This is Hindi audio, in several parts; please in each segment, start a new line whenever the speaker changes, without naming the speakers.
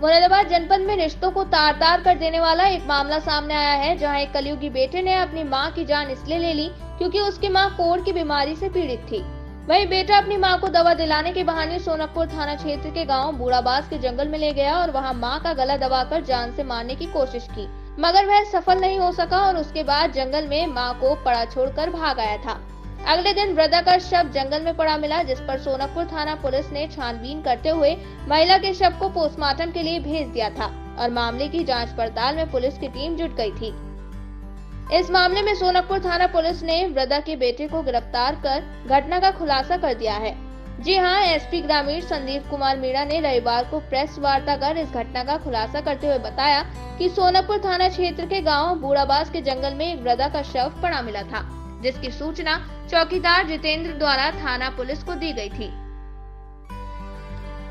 मुरादाबाद जनपद में रिश्तों को तार तार कर देने वाला एक मामला सामने आया है, जहां एक कलयुगी बेटे ने अपनी मां की जान इसलिए ले ली क्योंकि उसकी मां कोढ़ की बीमारी से पीड़ित थी। वहीं बेटा अपनी मां को दवा दिलाने के बहाने सोनकपुर थाना क्षेत्र के गांव बूढ़ाबास के जंगल में ले गया और वहां मां का गला दबाकर जान से मारने की कोशिश की, मगर वह सफल नहीं हो सका और उसके बाद जंगल में मां को पड़ा छोड़कर भाग आया था। अगले दिन वृद्धा का शव जंगल में पड़ा मिला, जिस पर सोनकपुर थाना पुलिस ने छानबीन करते हुए महिला के शव को पोस्टमार्टम के लिए भेज दिया था और मामले की जांच पड़ताल में पुलिस की टीम जुट गई थी। इस मामले में सोनकपुर थाना पुलिस ने वृद्धा के बेटे को गिरफ्तार कर घटना का खुलासा कर दिया है। जी हां, एसपी ग्रामीण संदीप कुमार मीणा ने रविवार को प्रेस वार्ता कर इस घटना का खुलासा करते हुए बताया कि सोनकपुर थाना क्षेत्र के गांव बूढ़ाबास के जंगल में एक वृद्धा का शव पड़ा मिला था, जिसकी सूचना चौकीदार जितेंद्र द्वारा थाना पुलिस को दी गई थी।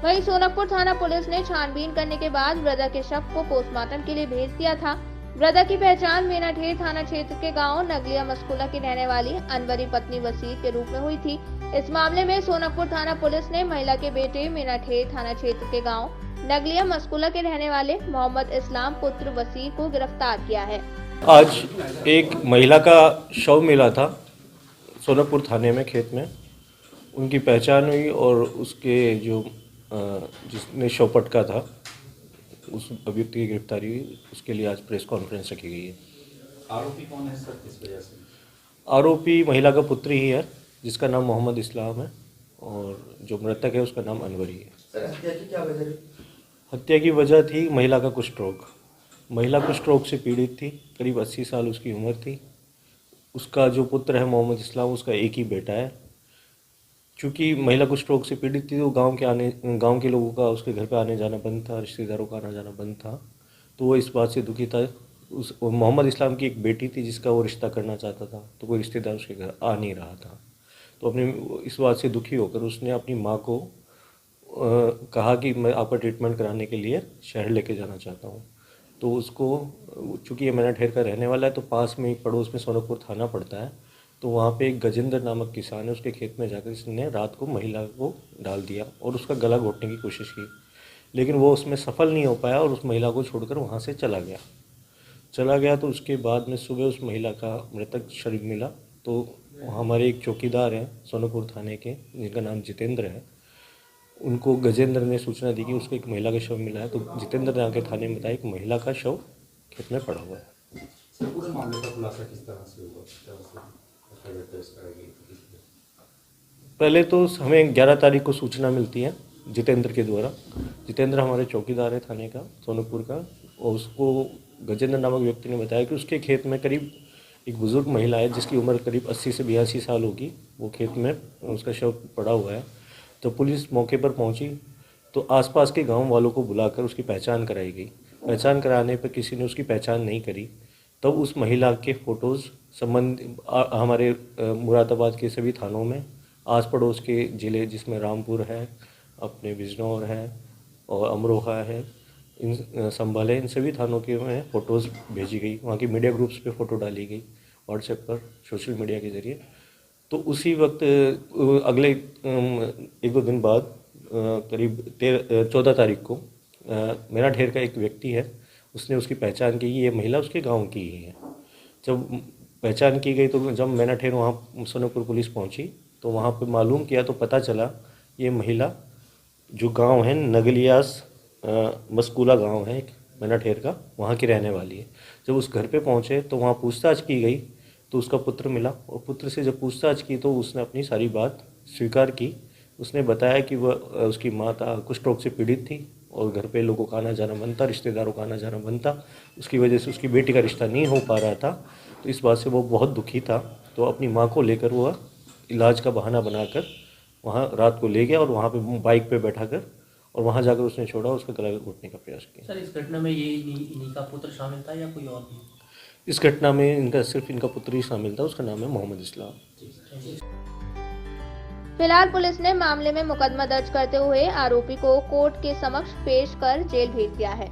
वहीं सोनकपुर थाना पुलिस ने छानबीन करने के बाद वृद्धा के शव को पोस्टमार्टम के लिए भेज दिया था। वृद्धा की पहचान मेनाठेर थाना क्षेत्र के गांव नगलिया मस्कुला की रहने वाली अनवरी पत्नी वसीर के रूप में हुई थी। इस मामले में सोनकपुर थाना पुलिस ने महिला के बेटे मेनाठेर थाना क्षेत्र के गाँव नगलिया मस्कुला के रहने वाले मोहम्मद इस्लाम पुत्र वसीर को गिरफ्तार किया है।
आज एक महिला का शव मिला था सोनकपुर थाने में खेत में। उनकी पहचान हुई और उसके जो जिसने शव पटका था उस अभियुक्त की गिरफ्तारी हुई। उसके लिए आज प्रेस कॉन्फ्रेंस रखी गई है।
आरोपी कौन है सर, किस वजह से?
आरोपी महिला का पुत्र ही है, जिसका नाम मोहम्मद इस्लाम है और जो मृतक है उसका नाम अनवरी है।
सर, हत्या की क्या वजह?
हत्या की वजह थी महिला का कुष्ठ रोग। महिला कुष्ठ रोग से पीड़ित थी, करीब 80 साल उसकी उम्र थी। उसका जो पुत्र है मोहम्मद इस्लाम, उसका एक ही बेटा है। चूँकि महिला कुष्ठ रोग से पीड़ित थी तो गांव के लोगों का उसके घर पे आने जाना बंद था, रिश्तेदारों का आना जाना बंद था। तो वो इस बात से दुखी था। उस मोहम्मद इस्लाम की एक बेटी थी जिसका वो रिश्ता करना चाहता था, तो कोई रिश्तेदार उसके घर आ नहीं रहा था। तो अपने इस बात से दुखी होकर उसने अपनी माँ को कहा कि मैं आपका ट्रीटमेंट कराने के लिए शहर लेके जाना चाहता हूँ। तो उसको, चूँकि ये मेनाठेर का रहने वाला है, तो पास में एक पड़ोस में सोनकपुर थाना पड़ता है, तो वहाँ पे एक गजेंद्र नामक किसान है, उसके खेत में जाकर इसने रात को महिला को डाल दिया और उसका गला घोटने की कोशिश की, लेकिन वो उसमें सफल नहीं हो पाया और उस महिला को छोड़कर वहाँ से चला गया। तो उसके बाद में सुबह उस महिला का मृतक शरीर मिला। तो हमारे एक चौकीदार हैं सोनकपुर थाने के, जिनका नाम जितेंद्र है, उनको गजेंद्र ने सूचना दी कि उसको एक महिला का शव मिला है। तो जितेंद्र ने आकर थाने में बताया कि महिला का शव खेत में पड़ा हुआ है।
सर, पूरे मामले का खुलासा किस तरह से हुआ?
पहले तो हमें 11 तारीख को सूचना मिलती है जितेंद्र के द्वारा। जितेंद्र हमारे चौकीदार है थाने का सोनकपुर का, और उसको गजेंद्र नामक व्यक्ति ने बताया कि उसके खेत में करीब एक बुजुर्ग महिला है जिसकी उम्र करीब 80 से 82 साल होगी। वो खेत में उसका शव पड़ा हुआ है। तो पुलिस मौके पर पहुंची तो आसपास के गांव वालों को बुलाकर उसकी पहचान कराई गई। पहचान कराने पर किसी ने उसकी पहचान नहीं करी। तब उस महिला के फ़ोटोज़ हमारे मुरादाबाद के सभी थानों में, आस पड़ोस के ज़िले जिसमें रामपुर है, अपने बिजनौर है और अमरोहा है, इन संभल है, इन सभी थानों के में फ़ोटोज़ भेजी गई। वहाँ की मीडिया ग्रुप्स पे फ़ोटो डाली गई व्हाट्सएप पर, सोशल मीडिया के ज़रिए। तो उसी वक्त अगले 1-2 दिन बाद करीब 14 तारीख को मेनाठेर का एक व्यक्ति है, उसने उसकी पहचान की, ये महिला उसके गांव की ही है। जब पहचान की गई तो जब मेनाठेर वहाँ सोनकपुर पुलिस पहुँची तो वहाँ पे मालूम किया तो पता चला ये महिला जो गांव है नगलियास मस्कुला गांव है एक मेनाठेर का, वहाँ की रहने वाली है। जब उस घर पे पहुँचे तो वहाँ पूछताछ की गई तो उसका पुत्र मिला, और पुत्र से जब पूछताछ की तो उसने अपनी सारी बात स्वीकार की। उसने बताया कि वह उसकी माता कुष्ठ रोग से पीड़ित थी और घर पे लोगों का आना जाना बंद था, रिश्तेदारों का आना जाना बंद था। उसकी वजह से उसकी बेटी का रिश्ता नहीं हो पा रहा था। तो इस बात से वो बहुत दुखी था। तो अपनी माँ को लेकर वह इलाज का बहाना बनाकर वहाँ रात को ले गया और वहाँ पे बाइक पे बैठा कर और वहाँ जाकर उसने छोड़ा, उसका गला घोटने का प्रयास किया।
सर, इस घटना में ये इन्हीं का पुत्र शामिल था या कोई और भी?
इस घटना में सिर्फ इनका पुत्र ही शामिल था, उसका नाम है मोहम्मद इस्लाम।
फिलहाल पुलिस ने मामले में मुकदमा दर्ज करते हुए आरोपी को कोर्ट के समक्ष पेश कर जेल भेज दिया है।